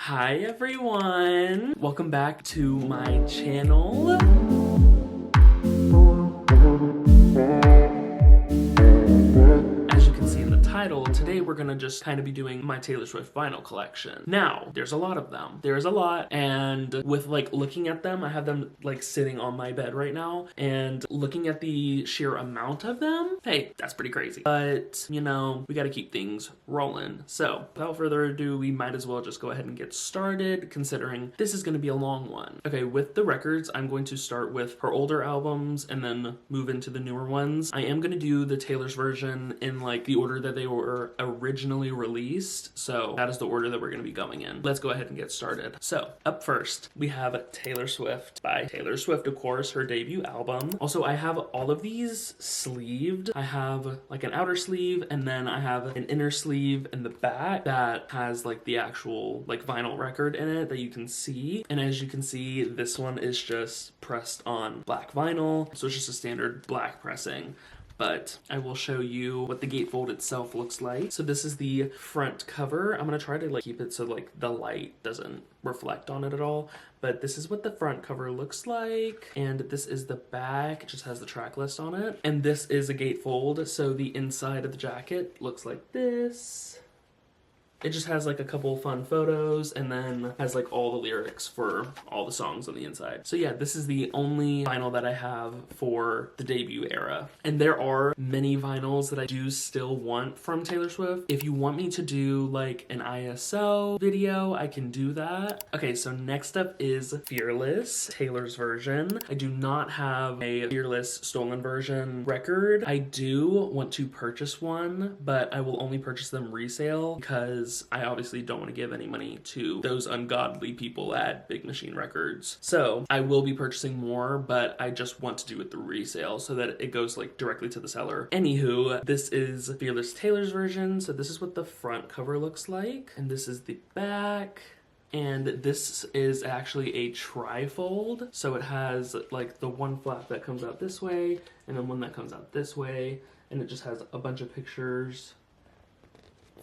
Hi everyone! Welcome back to my channel. As you can see in the title, today we're gonna just kind of be doing my Taylor Swift vinyl collection. Now, there's a lot of them. There's a lot, and with like looking at them, I have them like sitting on my bed right now, and looking at the sheer amount of them, hey, that's pretty crazy. But, you know, we gotta keep things rolling. So, without further ado, we might as well just go ahead and get started, considering this is gonna be a long one. Okay, with the records, I'm going to start with her older albums and then move into the newer ones. I am gonna do the Taylor's version in like the order that they were originally released, so that is the order that we're gonna be going in. Let's go ahead and get started. So, up first, we have Taylor Swift by Taylor Swift, of course, her debut album. Also, I have all of these sleeved. I have like an outer sleeve, and then I have an inner sleeve in the back that has like the actual like vinyl record in it that you can see. And as you can see, this one is just pressed on black vinyl, so it's just a standard black pressing. But I will show you what the gatefold itself looks like. So this is the front cover. I'm gonna try to like keep it so like the light doesn't reflect on it at all. But this is what the front cover looks like. And this is the back. It just has the track list on it. And this is a gatefold. So the inside of the jacket looks like this. It just has like a couple fun photos and then has like all the lyrics for all the songs on the inside. So yeah, this is the only vinyl that I have for the debut era. And there are many vinyls that I do still want from Taylor Swift. If you want me to do like an ISO video, I can do that. Okay, so next up is Fearless, Taylor's version. I do not have a Fearless stolen version record. I do want to purchase one, but I will only purchase them resale because I obviously don't want to give any money to those ungodly people at Big Machine Records. So I will be purchasing more, but I just want to do it through resale so that it goes like directly to the seller. Anywho, this is Fearless Taylor's version. So this is what the front cover looks like, and this is the back. And this is actually a trifold. So it has like the one flap that comes out this way and then one that comes out this way. And it just has a bunch of pictures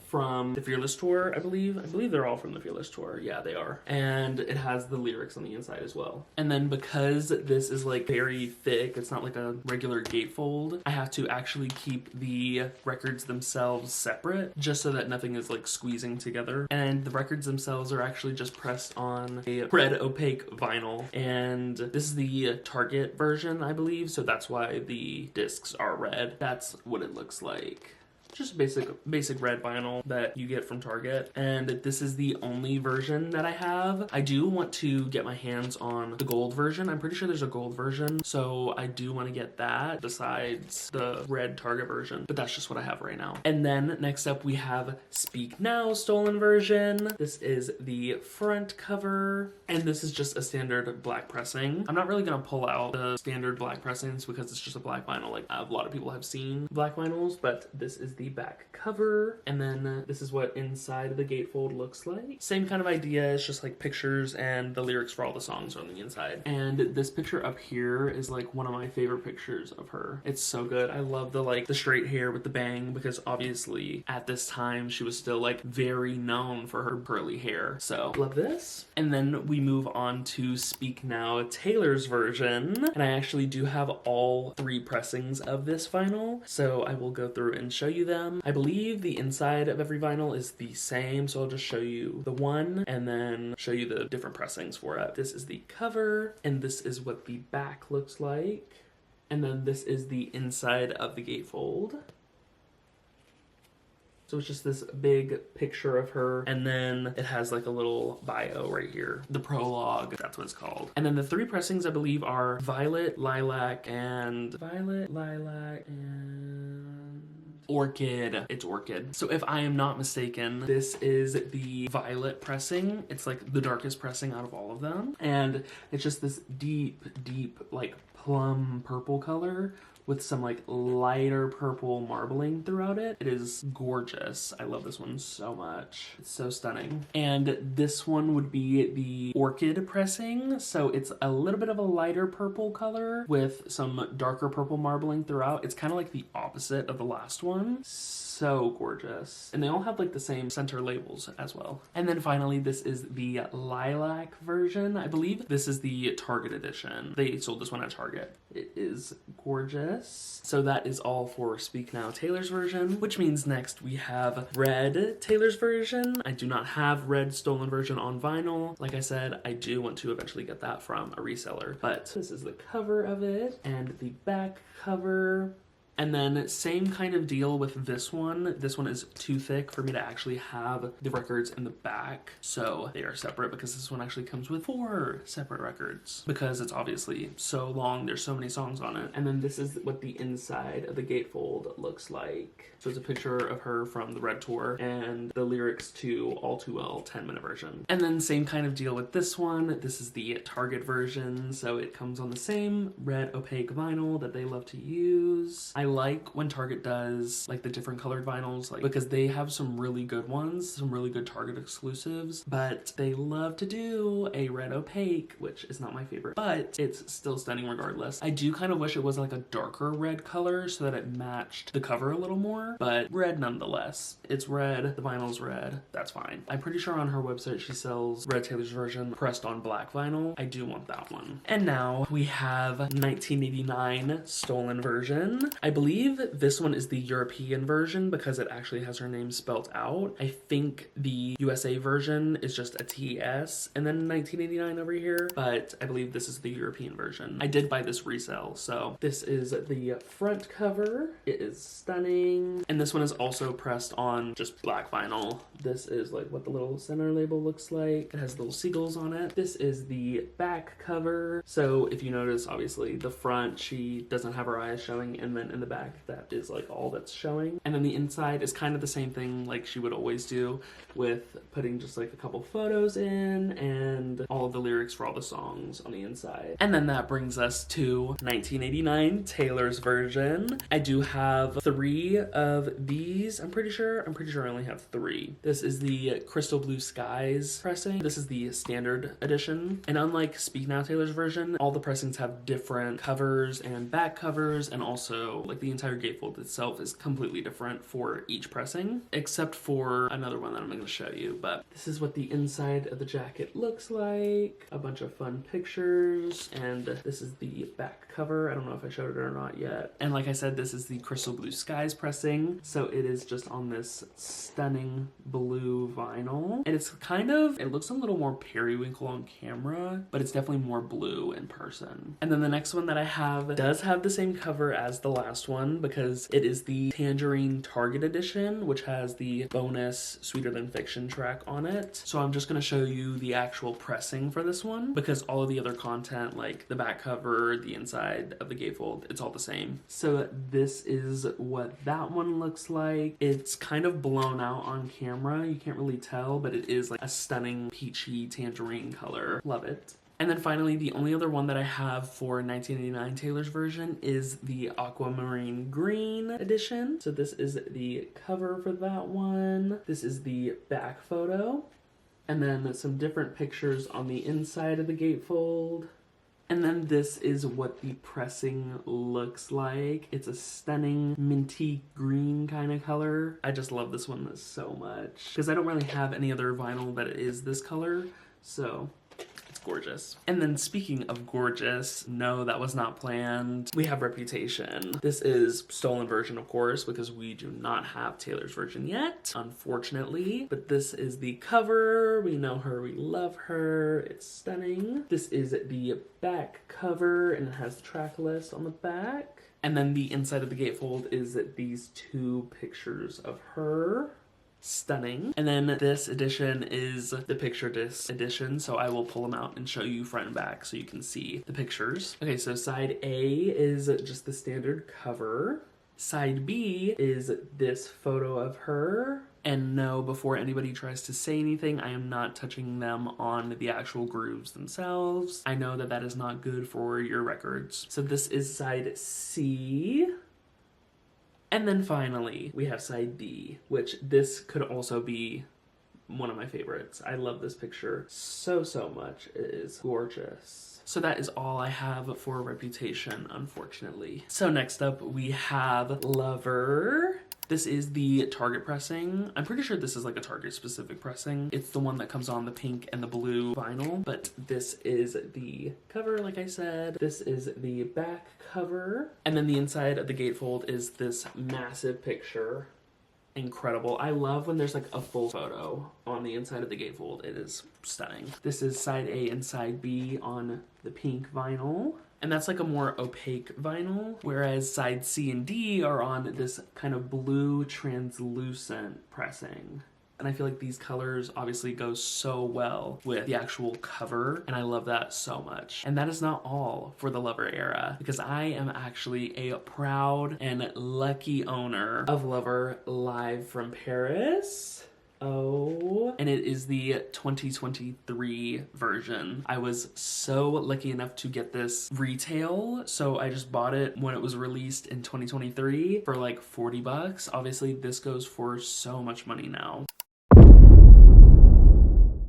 from the Fearless tour, I believe. I believe they're all from the Fearless tour. Yeah, they are. And it has the lyrics on the inside as well. And then because this is like very thick, it's not like a regular gatefold, I have to actually keep the records themselves separate just so that nothing is like squeezing together. And the records themselves are actually just pressed on a red opaque vinyl. And this is the Target version, I believe, so that's why the discs are red. That's what it looks like. Just basic red vinyl that you get from Target. And this is the only version that I have. I do want to get my hands on the gold version. I'm pretty sure there's a gold version, so I do want to get that besides the red Target version, but that's just what I have right now. And then next up we have Speak Now stolen version. This is the front cover, and this is just a standard black pressing. I'm not really gonna pull out the standard black pressings because it's just a black vinyl. Like a lot of people have seen black vinyls, but this is the back cover, and then this is what inside of the gatefold looks like. Same kind of idea, it's just like pictures and the lyrics for all the songs are on the inside. And this picture up here is like one of my favorite pictures of her. It's so good. I love the like the straight hair with the bang, because obviously at this time she was still like very known for her curly hair. So love this. And then we move on to Speak Now, Taylor's version. And I actually do have all three pressings of this vinyl, so I will go through and show you them. I believe the inside of every vinyl is the same, so I'll just show you the one and then show you the different pressings for it. This is the cover, and this is what the back looks like. And then this is the inside of the gatefold. So it's just this big picture of her, and then it has like a little bio right here. The prologue, that's what it's called. And then the three pressings, I believe, are Violet, Lilac, and Orchid. It's Orchid. So if I am not mistaken, this is the Violet pressing. It's like the darkest pressing out of all of them. And it's just this deep, like plum purple color with some like lighter purple marbling throughout it. It is gorgeous. I love this one so much. It's so stunning. And this one would be the Orchid pressing. So it's a little bit of a lighter purple color with some darker purple marbling throughout. It's kind of like the opposite of the last one. so gorgeous. And they all have like the same center labels as well. And then finally, this is the lilac version. I believe this is the Target edition. They sold this one at Target. It is gorgeous. So that is all for Speak Now Taylor's version, which means next we have red Taylor's version. I do not have red stolen version on vinyl. Like I said, I do want to eventually get that from a reseller, but this is the cover of it and the back cover. And then same kind of deal with this one. This one is too thick for me to actually have the records in the back. So they are separate because this one actually comes with 4 separate records because it's obviously so long. There's so many songs on it. And then this is what the inside of the gatefold looks like. So it's a picture of her from the Red Tour and the lyrics to All Too Well 10-minute version. And then same kind of deal with this one. This is the Target version. So it comes on the same red opaque vinyl that they love to use. I like when Target does like the different colored vinyls, like because they have some really good ones, some really good Target exclusives, but they love to do a red opaque, which is not my favorite, but it's still stunning regardless. I do kind of wish it was like a darker red color so that it matched the cover a little more, but red nonetheless. It's red, the vinyl's red, that's fine. I'm pretty sure on her website she sells Red Taylor's version pressed on black vinyl. I do want that one. And now we have 1989 stolen version. I believe this one is the European version because it actually has her name spelled out. I think the USA version is just a TS and then 1989 over here, but I believe this is the European version. I did buy this resale, so this is the front cover. It is stunning. And this one is also pressed on just black vinyl. This is like what the little center label looks like. It has little seagulls on it. This is the back cover. So if you notice, obviously the front, she doesn't have her eyes showing, and then in the back, that is like all that's showing. And then the inside is kind of the same thing like she would always do with putting just like a couple photos in and all of the lyrics for all the songs on the inside. And then that brings us to 1989 Taylor's version. I do have 3 of these. I'm pretty sure I only have 3. This is the Crystal Blue Skies pressing. This is the standard edition. And unlike Speak Now Taylor's version, all the pressings have different covers and back covers, and also like the entire gatefold itself is completely different for each pressing, except for another one that I'm going to show you. But this is what the inside of the jacket looks like. A bunch of fun pictures, and this is the back cover. I don't know if I showed it or not yet. And like I said, this is the Crystal Blue Skies pressing. So it is just on this stunning blue vinyl. And it's kind of, it looks a little more periwinkle on camera, but it's definitely more blue in person. And then the next one that I have does have the same cover as the last one because it is the Tangerine Target edition, which has the bonus Sweeter Than Fiction track on it. So I'm just going to show you the actual pressing for this one because all of the other content, like the back cover, the inside of the gatefold, it's all the same. So this is what that one looks like. It's kind of blown out on camera. You can't really tell, but it is like a stunning peachy tangerine color. Love it. And then finally, the only other one that I have for 1989 Taylor's version is the Aquamarine Green edition. So this is the cover for that one. This is the back photo. And then some different pictures on the inside of the gatefold. And then this is what the pressing looks like. It's a stunning minty green kind of color. I just love this one so much because I don't really have any other vinyl that is this color. So it's gorgeous. And then speaking of gorgeous, no, that was not planned. We have Reputation. This is stolen version, of course, because we do not have Taylor's version yet, unfortunately. But this is the cover. We know her, we love her. It's stunning. This is the back cover, and it has the track list on the back. And then the inside of the gatefold is these 2 pictures of her. Stunning. And then this edition is the picture disc edition, so I will pull them out and show you front and back so you can see the pictures. Okay, so side A is just the standard cover. Side B is this photo of her. And no, before anybody tries to say anything, I am not touching them on the actual grooves themselves. I know that that is not good for your records. So this is side C. And then finally, we have side D, which this could also be one of my favorites. I love this picture so much. It is gorgeous. So that is all I have for Reputation, unfortunately. So next up, we have Lover. This is the Target pressing. I'm pretty sure this is like a Target specific pressing. It's the one that comes on the pink and the blue vinyl, but this is the cover, like I said. This is the back cover. And then the inside of the gatefold is this massive picture. Incredible. I love when there's like a full photo on the inside of the gatefold. It is stunning. This is side A and side B on the pink vinyl. And that's like a more opaque vinyl, whereas side C and D are on this kind of blue translucent pressing. And I feel like these colors obviously go so well with the actual cover, and I love that so much. And that is not all for the Lover era, because I am actually a proud and lucky owner of Lover Live from Paris. Oh, and it is the 2023 version. I was so lucky enough to get this retail, so I just bought it when it was released in 2023 for like 40 bucks. Obviously, this goes for so much money now.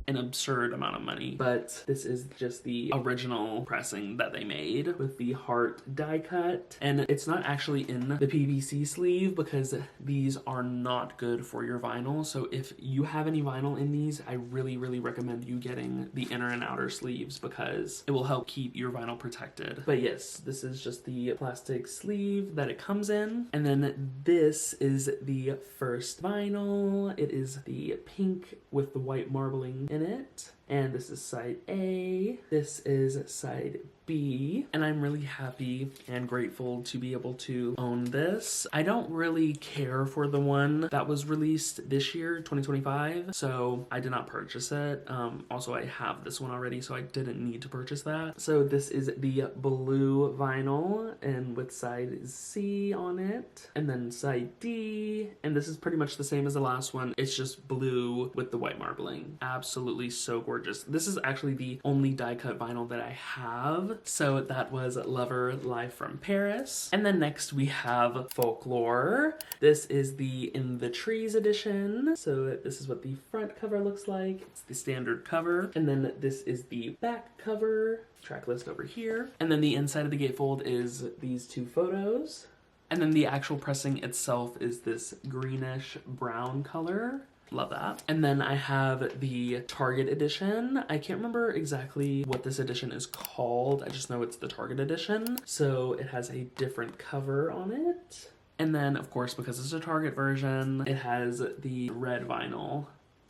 An absurd amount of money, but this is just the original pressing that they made with the heart die cut, and it's not actually in the PVC sleeve because these are not good for your vinyl. So if you have any vinyl in these, I really recommend you getting the inner and outer sleeves because it will help keep your vinyl protected. But yes, this is just the plastic sleeve that it comes in, and then this is the first vinyl. It is the pink with the white marbling in it, and this is side A, this is side B, and I'm really happy and grateful to be able to own this. I don't really care for the one that was released this year, 2025, so I did not purchase it. Also, I have this one already, so I didn't need to purchase that. So this is the blue vinyl, and with side C on it, and then side D, and this is pretty much the same as the last one. It's just blue with the white marbling. Absolutely so gorgeous. This is actually the only die cut vinyl that I have. So that was Lover Live from Paris. And then next we have Folklore. This is the In the Trees edition. So this is what the front cover looks like. It's the standard cover. And then this is the back cover. Track list over here. And then the inside of the gatefold is these two photos. And then the actual pressing itself is this greenish brown color. Love that. And then I have the Target edition. I can't remember exactly what this edition is called. I just know it's the Target edition. So it has a different cover on it. And then, of course, because it's a Target version, it has the red vinyl,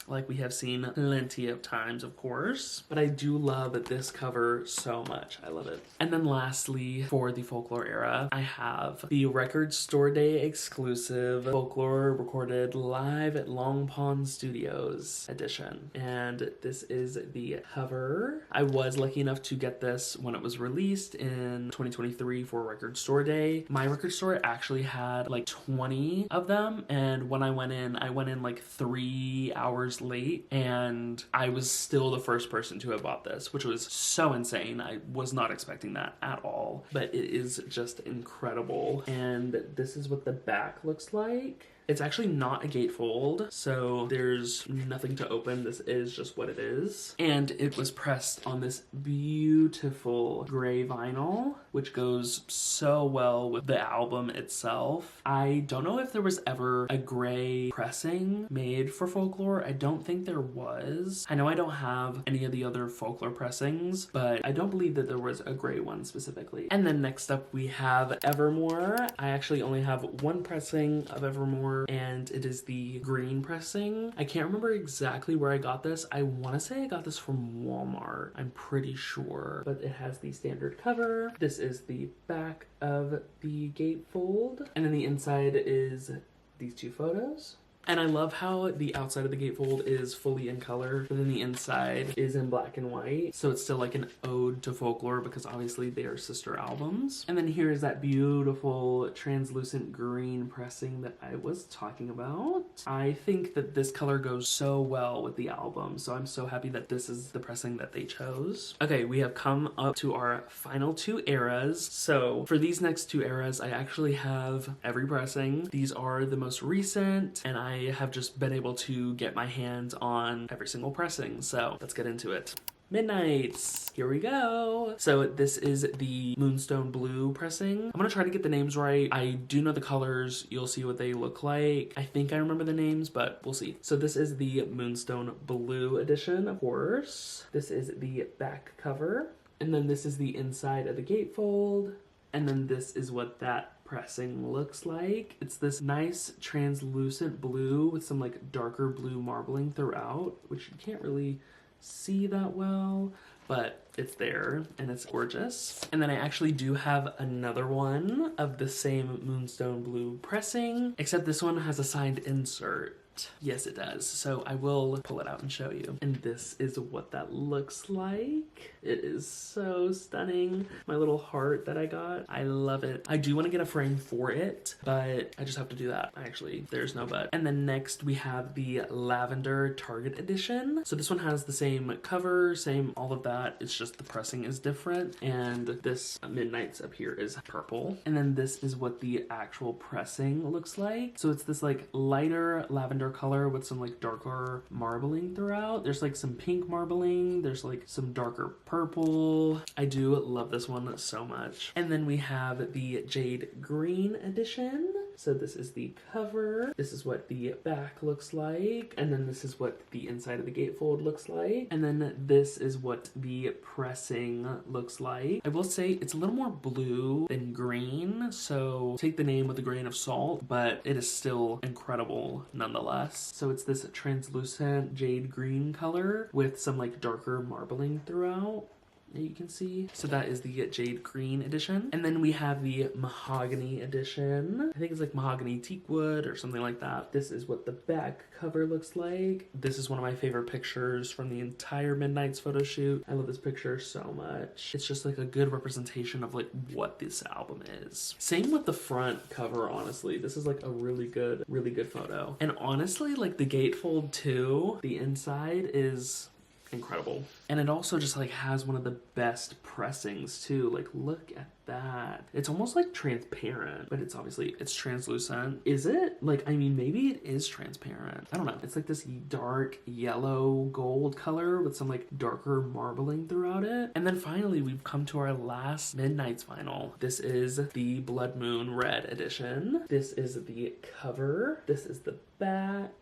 like we have seen plenty of times, of course. But I do love this cover so much. I love it. And then lastly, for the Folklore era, I have the Record Store Day exclusive Folklore recorded live at Long Pond Studios edition. And this is the cover. I was lucky enough to get this when it was released in 2023 for Record Store Day. My record store actually had like 20 of them, and when I went in like 3 hours late, and I was still the first person to have bought this, which was so insane. I was not expecting that at all, but it is just incredible. And this is what the back looks like. It's actually not a gatefold, so there's nothing to open. This is just what it is. And it was pressed on this beautiful gray vinyl, which goes so well with the album itself. I don't know if there was ever a gray pressing made for Folklore. I don't think there was. I know I don't have any of the other Folklore pressings, but I don't believe that there was a gray one specifically. And then next up we have Evermore. I actually only have one pressing of Evermore, and it is the green pressing. I can't remember exactly where I got this. I want to say I got this from Walmart. I'm pretty sure, but it has the standard cover. This is the back of the gatefold, and then the inside is these two photos. And I love how the outside of the gatefold is fully in color, but then the inside is in black and white. So it's still like an ode to Folklore because obviously they are sister albums. And then here is that beautiful translucent green pressing that I was talking about. I think that this color goes so well with the album, so I'm so happy that this is the pressing that they chose. Okay, we have come up to our final two eras. So for these next two eras, I actually have every pressing. These are the most recent, and I have just been able to get my hands on every single pressing, so let's get into it. Midnights. Here we go. So this is the Moonstone Blue pressing. I'm gonna try to get the names right. I do know the colors. You'll see what they look like. I think I remember the names, but we'll see. So this is the Moonstone Blue edition, of course. This is the back cover. And then this is the inside of the gatefold. And then this is what that pressing looks like. It's this nice translucent blue with some like darker blue marbling throughout, which you can't really see that well, but it's there and it's gorgeous. And then I actually do have another one of the same Moonstone Blue pressing, except this one has a signed insert. Yes, it does. So I will pull it out and show you. And this is what that looks like. It is so stunning. My little heart that I got. I love it. I do want to get a frame for it, but I just have to do that. Actually, there's no but. And then next we have the Lavender Target Edition. So this one has the same cover, same all of that. It's just the pressing is different. And this Midnights up here is purple. And then this is what the actual pressing looks like. So it's this like lighter lavender color with some like darker marbling throughout. There's like some pink marbling. There's like some darker purple. I do love this one so much. And then we have the Jade Green edition. So this is the cover. This is what the back looks like. And then this is what the inside of the gatefold looks like. And then this is what the pressing looks like. I will say it's a little more blue than green, so take the name with a grain of salt, but it is still incredible nonetheless. So it's this translucent jade green color with some like darker marbling throughout. You can see. So that is the Jade Green edition. And then we have the Mahogany edition. I think it's like mahogany teak wood or something like that. This is what the back cover looks like. This is one of my favorite pictures from the entire Midnights photo shoot. I love this picture so much. It's just like a good representation of like what this album is. Same with the front cover, honestly. This is like a really good photo. And honestly, like the gatefold too, the inside is incredible. And it also just like has one of the best pressings too. Like look at that. It's almost like transparent, but it's obviously, it's translucent. Is it? Like, I mean, maybe it is transparent. I don't know. It's like this dark yellow gold color with some like darker marbling throughout it. And then finally we've come to our last Midnights vinyl. This is the Blood Moon Red edition. This is the cover. This is the back.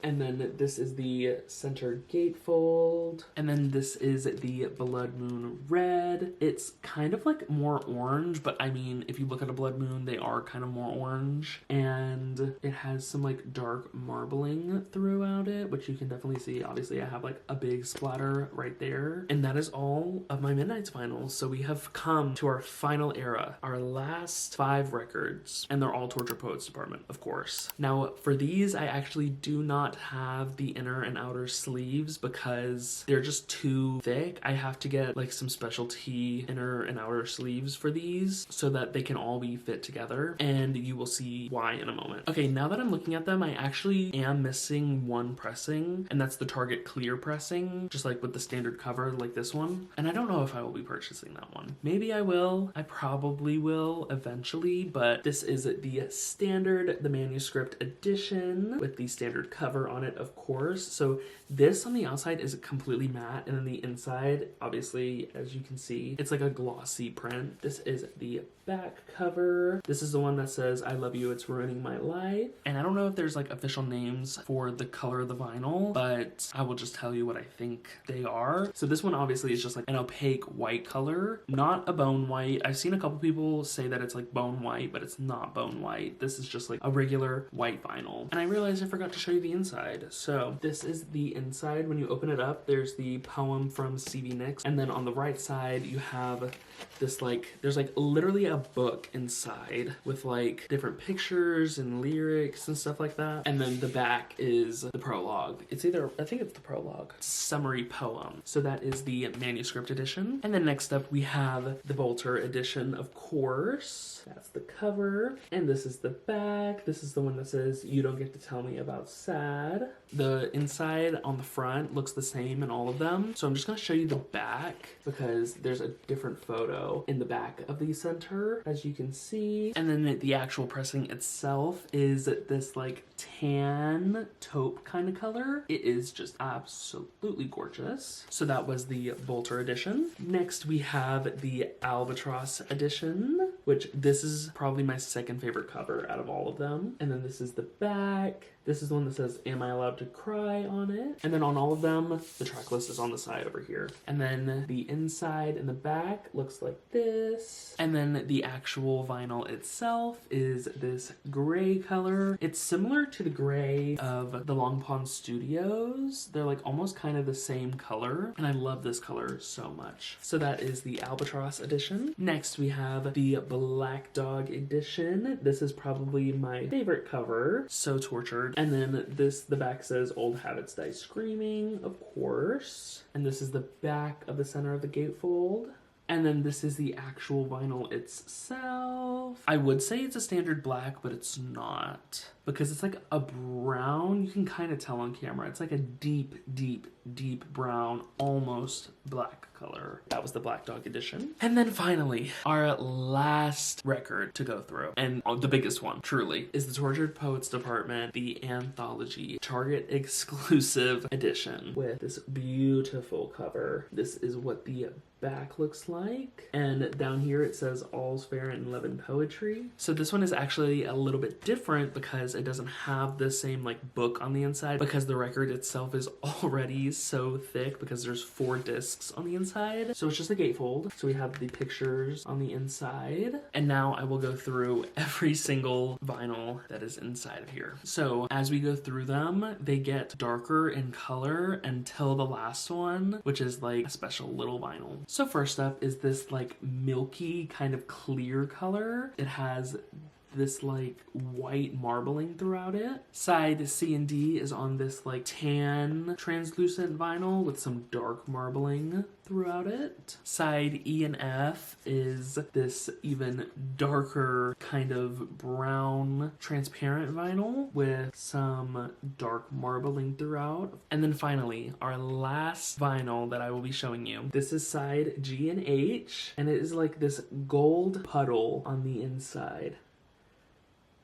And then this is the center gatefold. And then this is the Blood Moon Red. It's kind of like more orange, but I mean, if you look at a blood moon, they are kind of more orange. And it has some like dark marbling throughout it, which you can definitely see. Obviously, I have like a big splatter right there. And that is all of my Midnights vinyls. So we have come to our final era, our last 5 records. And they're all Torture Poets Department, of course. Now, for these, I actually do not have the inner and outer sleeves because they're just too thick. I have to get like some specialty inner and outer sleeves for these so that they can all be fit together, and you will see why in a moment. Okay, now that I'm looking at them, I actually am missing one pressing, and that's the Target Clear pressing, just like with the standard cover like this one. And I don't know if I will be purchasing that one. Maybe I will. I probably will eventually, but this is the standard, the manuscript edition with the standard cover on it, of course. So this on the outside is completely matte, and then the inside, obviously, as you can see, it's like a glossy print. This is the back cover. This is the one that says, "I love you, it's ruining my life." And I don't know if there's like official names for the color of the vinyl, but I will just tell you what I think they are. So this one obviously is just like an opaque white color, not a bone white. I've seen a couple people say that it's like bone white, but it's not bone white. This is just like a regular white vinyl. And I realized I forgot to show you the inside. So this is the inside. When you open it up, there's the poem from Stevie Nicks, and then on the right side you have this like, there's like literally a book inside with like different pictures and lyrics and stuff like that. And then the back is the prologue. It's either, I think it's the prologue, summary poem. So that is the manuscript edition. And then next up we have the Bolter edition, of course. That's the cover. And this is the back. This is the one that says, "You don't get to tell me about sad." had. The inside on the front looks the same in all of them. So I'm just gonna show you the back because there's a different photo in the back of the center, as you can see. And then the actual pressing itself is this like tan taupe kind of color. It is just absolutely gorgeous. So that was the Bolter edition. Next we have the Albatross edition, which this is probably my second favorite cover out of all of them. And then this is the back. This is the one that says, "Am I allowed to cry?" on it. And then on all of them, the track list is on the side over here. And then the inside and the back looks like this. And then the actual vinyl itself is this gray color. It's similar to the gray of the Long Pond Studios. They're like almost kind of the same color. And I love this color so much. So that is the Albatross edition. Next we have the Black Dog edition. This is probably my favorite cover. So tortured. And then the back says, "Old habits die screaming," of course. And this is the back of the center of the gatefold. And then this is the actual vinyl itself. I would say it's a standard black, but it's not. Because it's like a brown, you can kind of tell on camera. It's like a deep, deep, deep brown, almost black color. That was the Black Dog edition. And then finally, our last record to go through, and the biggest one, truly, is the Tortured Poets Department, the Anthology Target exclusive edition with this beautiful cover. This is what the back looks like, and down here it says "All's Fair in Love and Poetry." So this one is actually a little bit different because it doesn't have the same like book on the inside, because the record itself is already so thick because there's 4 discs on the inside. So it's just a gatefold. So we have the pictures on the inside, and now I will go through every single vinyl that is inside of here. So as we go through them, they get darker in color until the last one, which is like a special little vinyl. So first up is this like milky kind of clear color. It has this like white marbling throughout it. Side C and D is on this like tan translucent vinyl with some dark marbling throughout it. Side E and F is this even darker kind of brown transparent vinyl with some dark marbling throughout. And then finally, our last vinyl that I will be showing you. This is side G and H, and it is like this gold puddle on the inside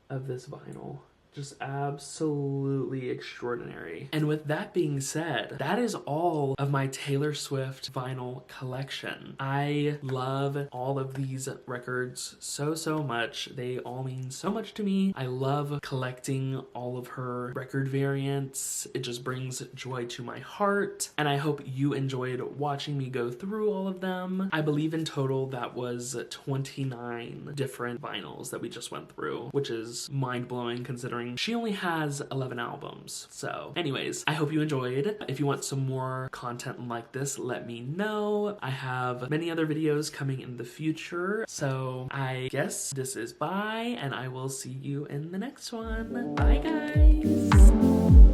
of this vinyl. Just absolutely extraordinary. And with that being said, that is all of my Taylor Swift vinyl collection. I love all of these records so much. They all mean so much to me. I love collecting all of her record variants. It just brings joy to my heart. And I hope you enjoyed watching me go through all of them. I believe in total that was 29 different vinyls that we just went through, which is mind-blowing considering she only has 11 albums. So anyways, I hope you enjoyed. If you want some more content like this, let me know. I have many other videos coming in the future. So I guess this is bye, and I will see you in the next one. Bye guys.